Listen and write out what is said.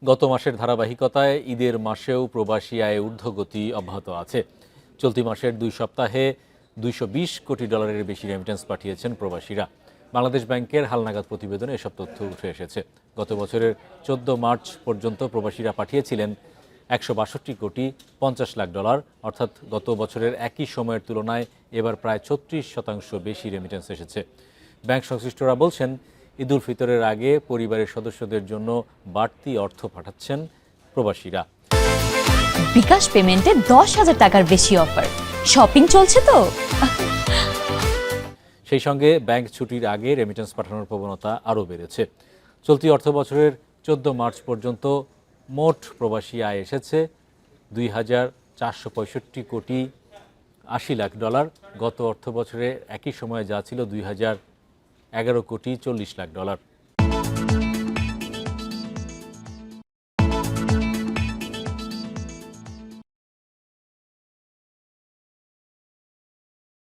গত মাসের ধারাবাহিকতায় ঈদের মাসেও প্রবাসী আয়ে ঊর্ধ্বগতি অব্যাহত আছে। চলতি মাসের 2 সপ্তাহে $220 কোটি বেশি রেমিটেন্স পাঠিয়েছেন প্রবাসীরা। বাংলাদেশ ব্যাংকের হালনাগাদ প্রতিবেদনে এসব তথ্য উঠে এসেছে। গত বছরের 14 মার্চ পর্যন্ত প্রবাসীরা পাঠিয়েছিলেন $162 কোটি 50 লাখ, অর্থাৎ গত বছরের একই সময়ের তুলনায় এবার প্রায় 36% বেশি রেমিটেন্স এসেছে। ব্যাংক সংশ্লিষ্টরা বলছেন, ঈদ উল ফিতরের আগে পরিবারের সদস্যদের জন্য বাড়তি অর্থ পাঠাচ্ছেন প্রবাসীরা। বিকাশ পেমেন্টে 10,000 টাকার বেশি অফার, শপিং চলছে তো। সেই সঙ্গে ব্যাংক ছুটির আগে রেমিটেন্স পাঠানোর প্রবণতা আরও বেড়েছে। চলতি অর্থবছরের 14 মার্চ পর্যন্ত মোট প্রবাসী আয় এসেছে $2,465 কোটি 80 লাখ। গত অর্থবছরে একই সময়ে যা ছিল $2,011 কোটি 40 লাখ।